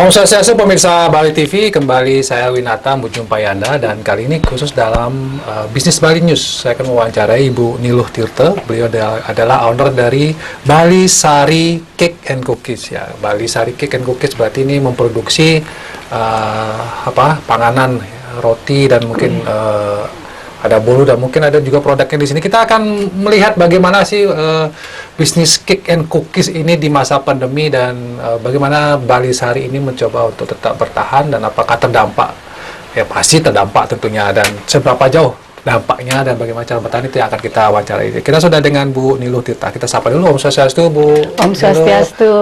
Om Swastiastu pemirsa Bali TV, kembali saya Winata menjumpai Anda dan kali ini khusus dalam Bisnis Bali News. Saya akan mewawancarai Ibu Niluh Tirta. Beliau adalah owner dari Bali Sari Cake and Cookies ya. Bali Sari Cake and Cookies berarti ini memproduksi panganan, roti dan mungkin ada bolu dan mungkin ada juga produknya di sini. Kita akan melihat bagaimana sih bisnis cake and cookies ini di masa pandemi dan bagaimana Bali Sari ini mencoba untuk tetap bertahan dan apakah terdampak. Ya pasti terdampak tentunya, dan seberapa jauh dampaknya dan bagaimana cara bertahan itu yang akan kita wawancarai. Kita sudah dengan Bu Niluh Tirta. Kita sapa dulu. Om Swastiastu Bu. Om Swastiastu.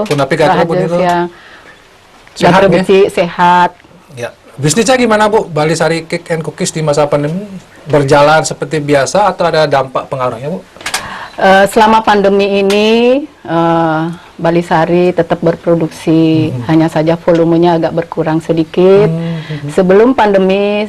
Punapi kata Bu Niluh. Sehat ya? Sehat. Ya. Bisnisnya gimana Bu? Bali Sari Cake and Cookies di masa pandemi berjalan seperti biasa atau ada dampak pengaruhnya Bu? Selama pandemi ini Bali Sari tetap berproduksi, hanya saja volumenya agak berkurang sedikit. Sebelum pandemi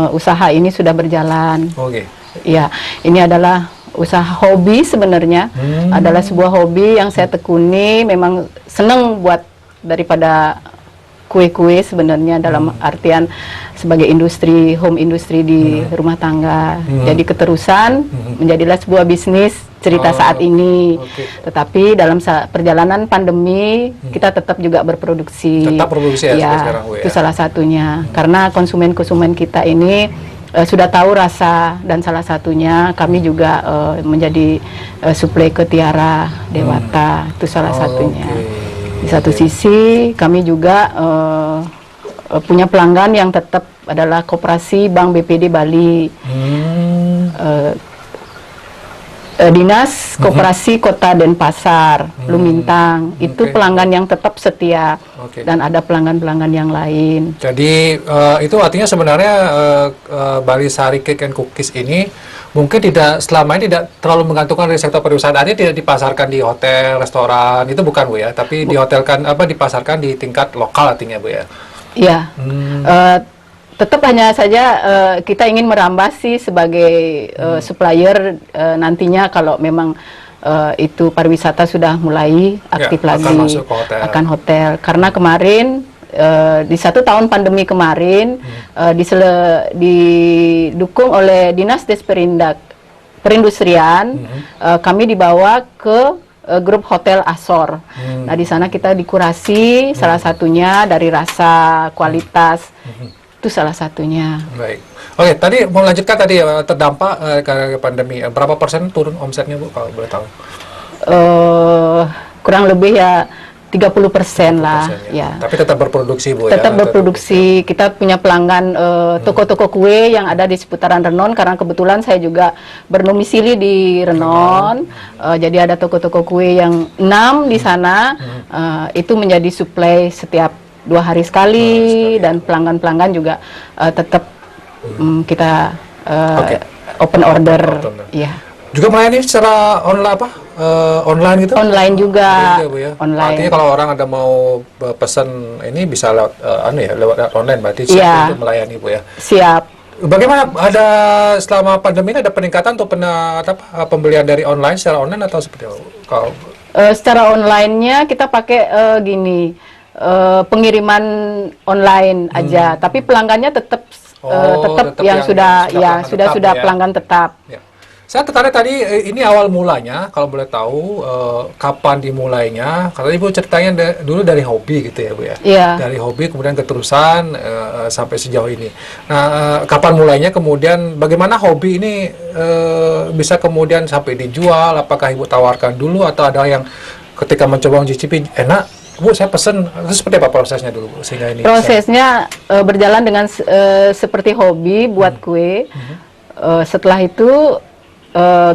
usaha ini sudah berjalan. Oke. Ya, ini adalah usaha hobi sebenarnya, adalah sebuah hobi yang saya tekuni. Memang senang buat daripada kue-kue sebenarnya, dalam artian sebagai industri, home industri di rumah tangga. Jadi keterusan menjadilah sebuah bisnis cerita saat ini. Tetapi dalam perjalanan pandemi kita tetap juga berproduksi. Tetap produksi ya, sekarang Bu ya. Itu salah satunya. Karena konsumen-konsumen kita ini sudah tahu rasa, dan salah satunya kami juga menjadi suplai ke Tiara Dewata. Itu salah satunya. Di satu sisi kami juga punya pelanggan yang tetap adalah Koperasi Bank BPD Bali, Dinas Koperasi Kota Denpasar, Lumintang. Itu pelanggan yang tetap setia, dan ada pelanggan-pelanggan yang lain. Jadi itu artinya sebenarnya Bali Sari Cake and Cookies ini mungkin selama ini tidak terlalu menggantungkan dari sektor pariwisata. Artinya tidak dipasarkan di hotel, restoran, itu bukan Bu ya, tapi dipasarkan di tingkat lokal artinya Bu ya. Iya. Tetap hanya saja kita ingin merambah sih sebagai supplier nantinya kalau memang itu pariwisata sudah mulai aktif lagi, akan hotel. Karena kemarin di 1 tahun pandemi kemarin didukung oleh Dinas Perindustrian, kami dibawa ke grup hotel Asor. Nah, di sana kita dikurasi, salah satunya dari rasa, kualitas. Itu salah satunya. Baik. Oke, tadi mau lanjutkan tadi terdampak karena pandemi. Berapa persen turun omsetnya Bu kalau boleh tahu? Kurang lebih ya 30% lah ya. Tapi tetap berproduksi Bu tetap ya? Berproduksi. Kita punya pelanggan toko-toko kue yang ada di seputaran Renon, karena kebetulan saya juga bernomisili di Renon. Jadi ada toko-toko kue yang 6 di sana. Itu menjadi suplai setiap 2 hari sekali, dan pelanggan-pelanggan juga tetap kita open order. Ya. Juga melayani secara online gitu? Online juga. Bu ya? Online. Artinya kalau orang ada mau pesan ini bisa lewat lewat online, berarti siap untuk melayani Bu ya. Siap. Bagaimana selama pandemi ini ada peningkatan atau pembelian dari online secara online atau seperti apa? Kalau secara online-nya kita pakai pengiriman online aja, tapi pelanggannya tetap yang sudah pelanggan tetap. Ya. Saya tertarik tadi ini awal mulanya, kalau boleh tahu kapan dimulainya? Karena Ibu ceritanya dulu dari hobi gitu ya Bu ya. Iya. Dari hobi kemudian keterusan sampai sejauh ini. Nah, kapan mulainya, kemudian bagaimana hobi ini bisa kemudian sampai dijual? Apakah Ibu tawarkan dulu atau ada yang ketika mencoba mencicipi enak, Bu saya pesen, itu seperti apa prosesnya dulu Bu, sehingga ini prosesnya berjalan dengan seperti hobi buat kue. Setelah itu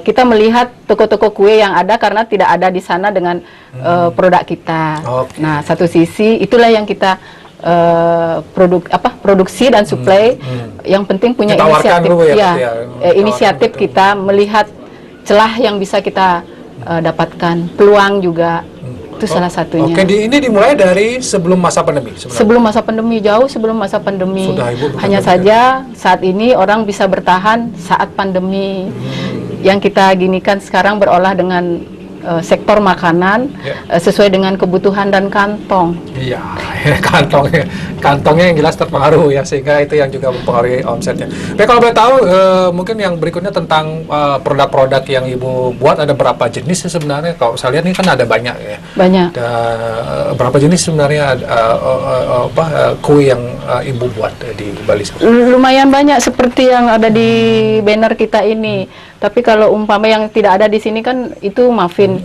kita melihat toko-toko kue yang ada, karena tidak ada di sana dengan produk kita. Nah, satu sisi itulah yang kita produksi dan suplai. Yang penting punya inisiatif inisiatif kita melihat celah yang bisa kita dapatkan, peluang juga. Itu salah satunya. Ini dimulai dari sebelum masa pandemi sebenarnya? Sebelum masa pandemi, jauh sebelum masa pandemi. Hanya saja saat ini orang bisa bertahan saat pandemi. Yang kita ginikan sekarang berolah dengan sektor makanan sesuai dengan kebutuhan dan kantong. Iya, kantongnya yang jelas terpengaruh ya, sehingga itu yang juga mempengaruhi omsetnya. Tapi kalau boleh tahu, mungkin yang berikutnya tentang produk-produk yang Ibu buat, ada berapa jenis sih sebenarnya? Kalau saya lihat ini kan ada banyak ya. Banyak. Ada berapa jenis sebenarnya kue yang Ibu buat di Bali? Lumayan banyak seperti yang ada di banner kita ini. Tapi kalau umpama yang tidak ada di sini kan itu muffin,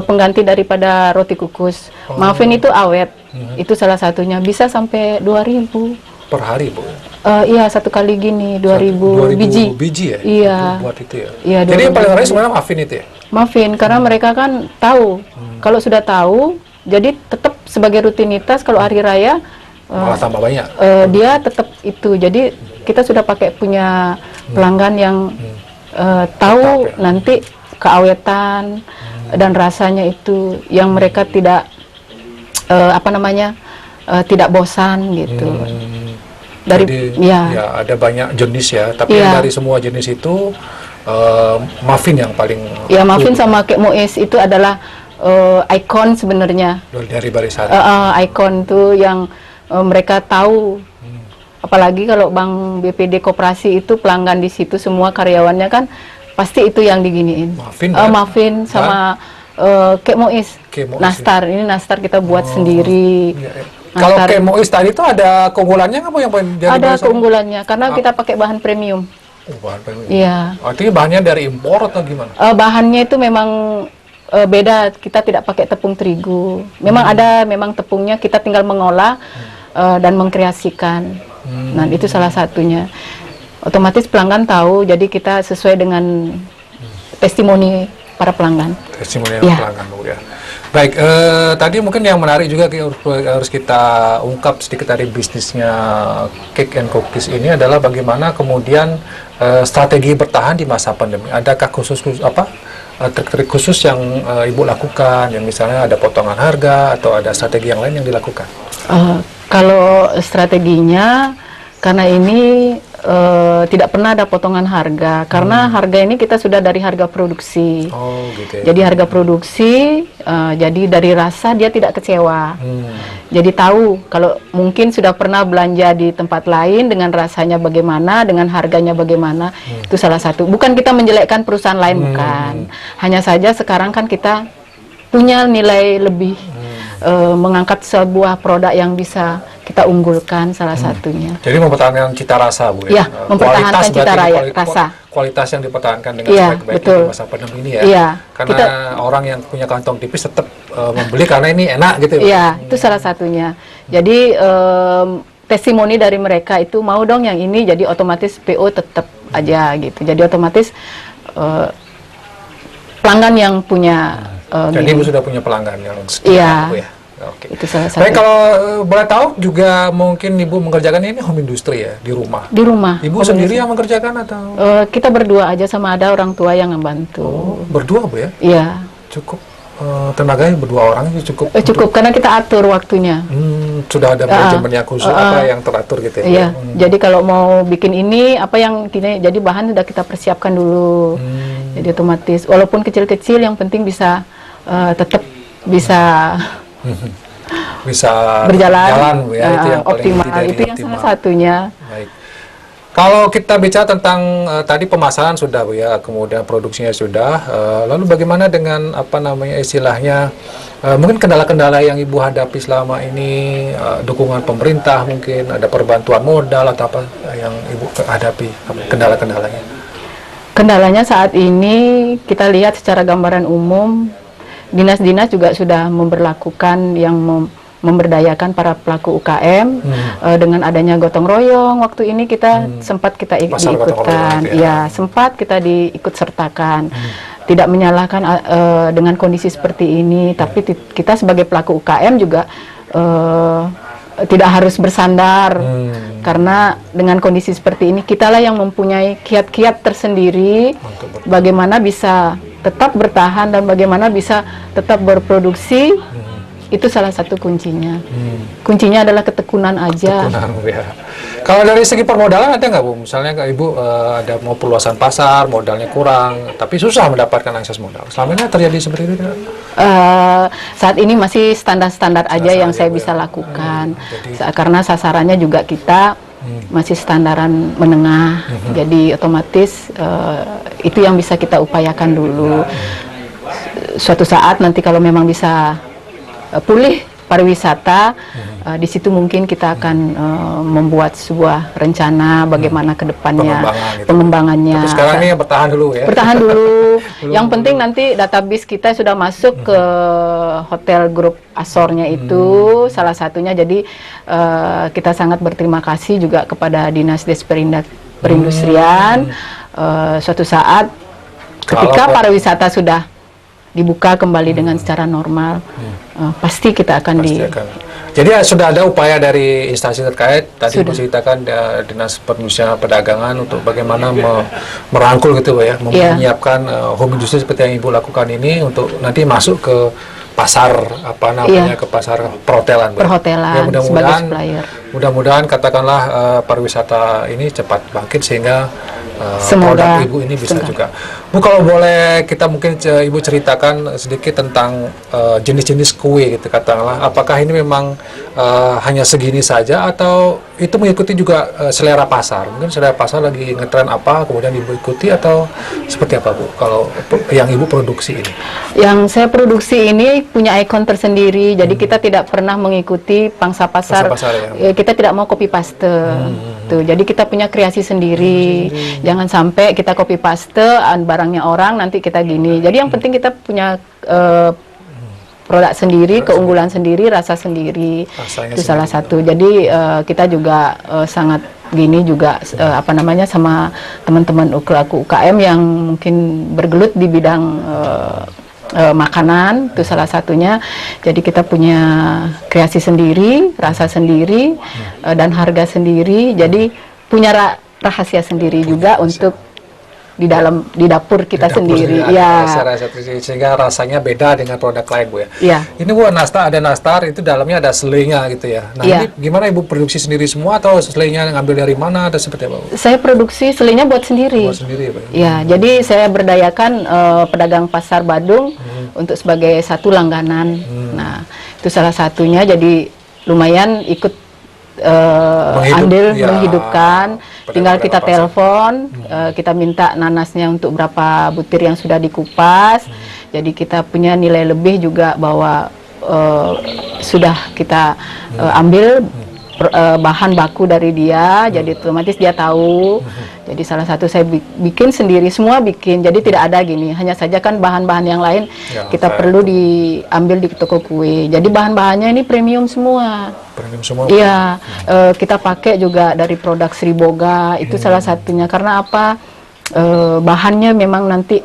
pengganti daripada roti kukus. Muffin itu awet, itu salah satunya. Bisa sampai 2.000 per hari, Bu? Iya, satu kali gini 2.000 biji. Biji ya? Iya. Itu buat itu ya? Iya, jadi yang paling biji. laris sebenarnya muffin itu ya? Muffin, karena mereka kan tahu. Kalau sudah tahu, jadi tetap sebagai rutinitas kalau hari raya malah tambah banyak. Dia tetap itu. Jadi kita sudah pakai punya pelanggan yang tahu Tetap, ya. nanti keawetan dan rasanya itu yang mereka tidak tidak bosan gitu. Jadi, ya ada banyak jenis ya, tapi dari semua jenis itu muffin yang paling muffin sama kek moes itu adalah ikon sebenarnya dari Bali Sari. Ikon tuh yang mereka tahu. Apalagi kalau Bank BPD Koperasi itu pelanggan di situ semua karyawannya kan pasti itu yang diginiin. Muffin sama kek moes. Nastar, ini nastar kita buat sendiri. Kalau kek moes tadi itu ada keunggulannya nggak, Bu? Yang ada keunggulannya karena kita pakai bahan premium. Bahan premium. Iya. Artinya bahannya dari impor atau gimana? Bahannya itu memang beda. Kita tidak pakai tepung terigu. Memang ada tepungnya, kita tinggal mengolah dan mengkreasikan. Nah, itu salah satunya. Otomatis pelanggan tahu, jadi kita sesuai dengan testimoni para pelanggan. Testimoni pelanggan, Bu, ya. Baik, tadi mungkin yang menarik juga harus kita ungkap sedikit dari bisnisnya Cake and Cookies ini adalah bagaimana kemudian strategi bertahan di masa pandemi. Adakah trik-trik khusus yang Ibu lakukan, yang misalnya ada potongan harga atau ada strategi yang lain yang dilakukan? Kalau strateginya, karena ini tidak pernah ada potongan harga, karena harga ini kita sudah dari harga produksi. Oh, gitu ya. Jadi harga produksi, jadi dari rasa dia tidak kecewa. Jadi tahu kalau mungkin sudah pernah belanja di tempat lain dengan rasanya bagaimana, dengan harganya bagaimana. Itu salah satu. Bukan kita menjelekkan perusahaan lain, bukan. Hanya saja sekarang kan kita punya nilai lebih. Mengangkat sebuah produk yang bisa kita unggulkan salah satunya. Jadi mempertahankan cita rasa, Bu, ya? Mempertahankan cita rasa. Kualitas yang dipertahankan dengan sebaik-baiknya di masa pandemi ini ya. Karena orang yang punya kantong tipis tetap membeli karena ini enak gitu. Iya, itu salah satunya. Jadi testimoni dari mereka itu mau dong yang ini, jadi otomatis PO tetap aja gitu. Jadi otomatis pelanggan yang punya jadi Ibu sudah punya pelanggan yang sekian, Bu, ya? Oke. Itu salah satu. Baik, kalau boleh tahu juga mungkin Ibu mengerjakan ini home industry ya, di rumah? Di rumah. Ibu sendiri yang mengerjakan atau? Kita berdua aja sama ada orang tua yang ngebantu. Oh, berdua, Bu, ya? Iya. Cukup tenaganya berdua orang itu cukup? Cukup, karena kita atur waktunya. Sudah ada manajemennya khusus yang teratur gitu ya? Iya, jadi kalau mau bikin ini, jadi bahan sudah kita persiapkan dulu. Jadi otomatis, walaupun kecil-kecil yang penting bisa tetap bisa berjalan, Bu, ya. Itu yang optimal. Itu yang salah satunya. Baik. Kalau kita bicara tentang tadi pemasaran sudah, Bu, ya, kemudian produksinya sudah, lalu bagaimana dengan istilahnya mungkin kendala-kendala yang Ibu hadapi selama ini, dukungan pemerintah mungkin, ada perbantuan modal atau apa yang Ibu hadapi, kendala-kendalanya? Kendalanya saat ini kita lihat secara gambaran umum, dinas-dinas juga sudah memberlakukan yang memberdayakan para pelaku UKM dengan adanya gotong royong. Waktu ini kita sempat kita diikutkan, sempat kita diikut sertakan. Tidak menyalahkan dengan kondisi seperti ini, tapi kita sebagai pelaku UKM juga tidak harus bersandar, karena dengan kondisi seperti ini kitalah yang mempunyai kiat-kiat tersendiri bagaimana bisa tetap bertahan dan bagaimana bisa tetap berproduksi. Itu salah satu kuncinya. Kuncinya adalah ketekunan aja. Ketekunan, ya. Kalau dari segi permodalan ada nggak Bu? Misalnya Ibu ada mau perluasan pasar, modalnya kurang, tapi susah mendapatkan akses modal. Selama ini terjadi seperti itu tidak? Saat ini masih standar-standar aja yang saya bisa lakukan. Karena sasarannya juga kita masih standaran menengah, jadi otomatis itu yang bisa kita upayakan dulu. Suatu saat nanti kalau memang bisa pulih pariwisata, di situ mungkin kita akan membuat sebuah rencana bagaimana ke depannya pengembangannya. Tapi sekarang ini bertahan dulu ya. Bertahan dulu. Yang penting nanti database kita sudah masuk ke hotel grup Asornya itu salah satunya. Jadi kita sangat berterima kasih juga kepada Dinas Perindustrian. Suatu saat ketika pariwisata sudah dibuka kembali dengan secara normal, pasti kita akan Jadi sudah ada upaya dari instansi terkait, tadi menceritakan Dinas Perindustrian Perdagangan untuk bagaimana merangkul gitu ya, menyiapkan home industry seperti yang Ibu lakukan ini untuk nanti masuk ke pasar ke pasar perhotelan. Ya, mudah-mudahan katakanlah pariwisata ini cepat bangkit sehingga semoga produk Ibu ini bisa juga. Bu, kalau boleh kita mungkin Ibu ceritakan sedikit tentang jenis-jenis kue gitu katakanlah. Apakah ini memang hanya segini saja atau itu mengikuti juga selera pasar? Mungkin selera pasar lagi ngetren apa kemudian Ibu ikuti atau seperti apa Bu? Kalau yang Ibu produksi ini? Yang saya produksi ini punya ikon tersendiri. Jadi kita tidak pernah mengikuti pangsa pasar. Ya? Kita tidak mau copy paste. Tuh, jadi kita punya kreasi sendiri. Jangan sampai kita copy paste barangnya orang nanti kita gini. Jadi yang penting kita punya produk sendiri, keunggulan sendiri, rasa sendiri. Itu salah satu. Jadi kita juga sangat gini juga sama teman-teman UKM yang mungkin bergelut di bidang makanan, itu salah satunya. Jadi kita punya kreasi sendiri, rasa sendiri, dan harga sendiri. Jadi punya rahasia sendiri juga untuk di dapur kita sendiri. Ya. Sehingga rasanya beda dengan produk lain Bu ya. Ya. Ini Bu ada nastar itu dalamnya ada selainya gitu ya. Nah ini gimana Ibu produksi sendiri semua atau selainya ngambil dari mana atau seperti apa Bu? Saya produksi selainya buat sendiri. Buat sendiri Pak. Ya, jadi saya berdayakan pedagang pasar Badung untuk sebagai satu langganan. Nah, itu salah satunya jadi lumayan ikut andil menghidupkan. Tinggal kita telepon, kita minta nanasnya untuk berapa butir yang sudah dikupas. Jadi kita punya nilai lebih juga bahwa sudah kita ambil bahan baku dari dia, jadi otomatis dia tahu. Jadi salah satu saya bikin sendiri, semua bikin. Jadi tidak ada gini, hanya saja kan bahan-bahan yang lain kita perlu diambil di toko kue. Jadi bahan-bahannya ini premium semua. Premium semua. Iya, kita pakai juga dari produk Sri Boga, itu salah satunya. Karena apa? Bahannya memang nanti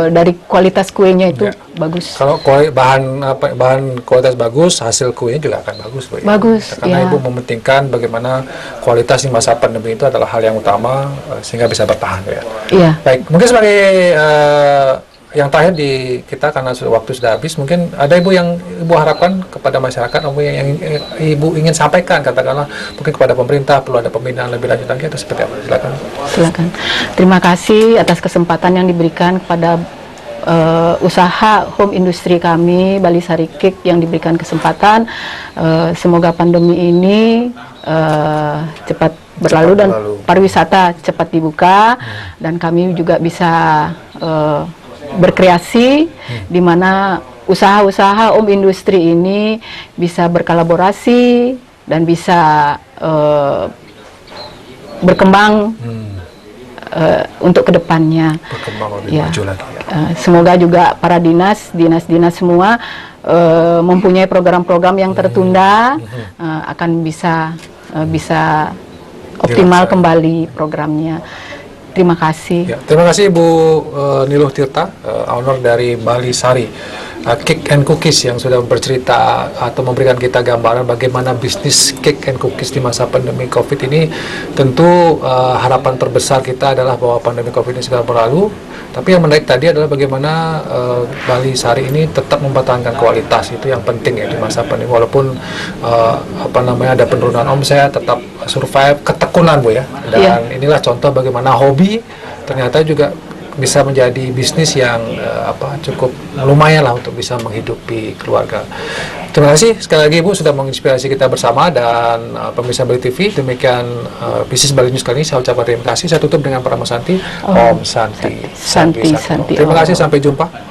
dari kualitas kuenya itu bagus. Kalau bahan kualitas bagus, hasil kuenya juga akan bagus Bu. Bagus. Karena Ibu mementingkan bagaimana kualitas di masa pandemi itu adalah hal yang utama sehingga bisa bertahan ya. Iya. Baik, mungkin sebagai yang terakhir di kita karena waktu sudah habis, mungkin ada Ibu yang Ibu harapkan kepada masyarakat, yang Ibu ingin sampaikan katakanlah mungkin kepada pemerintah perlu ada pembinaan lebih lanjut lagi atau seperti apa? Silakan. Silakan. Terima kasih atas kesempatan yang diberikan kepada usaha home industry kami Bali Sari Cake yang diberikan kesempatan. Semoga pandemi ini cepat berlalu dan pariwisata cepat dibuka dan kami juga bisa berkreasi di mana usaha-usaha home industry ini bisa berkolaborasi dan bisa berkembang untuk kedepannya. Berkembang lebih maju lagi. Semoga juga para dinas semua mempunyai program-program yang tertunda akan bisa optimal kembali programnya. Terima kasih. Ya, terima kasih Ibu Niluh Tirta, owner dari Bali Sari Cake and Cookies yang sudah bercerita atau memberikan kita gambaran bagaimana bisnis cake and cookies di masa pandemi COVID ini. Tentu harapan terbesar kita adalah bahwa pandemi COVID ini segera berlalu. Tapi yang menarik tadi adalah bagaimana Bali Sari ini tetap mempertahankan kualitas, itu yang penting ya di masa pandemi. Walaupun ada penurunan omset, tetap survive ketekunan Bu ya. Dan inilah contoh bagaimana hobi ternyata juga bisa menjadi bisnis yang cukup lumayan lah untuk bisa menghidupi keluarga. Terima kasih sekali lagi Bu sudah menginspirasi kita bersama dan pemirsa Bali TV. Demikian bisnis Bali News kali ini saya ucapkan terima kasih. Saya tutup dengan Parama Santi. Om Santi. Santi. Terima kasih, sampai jumpa.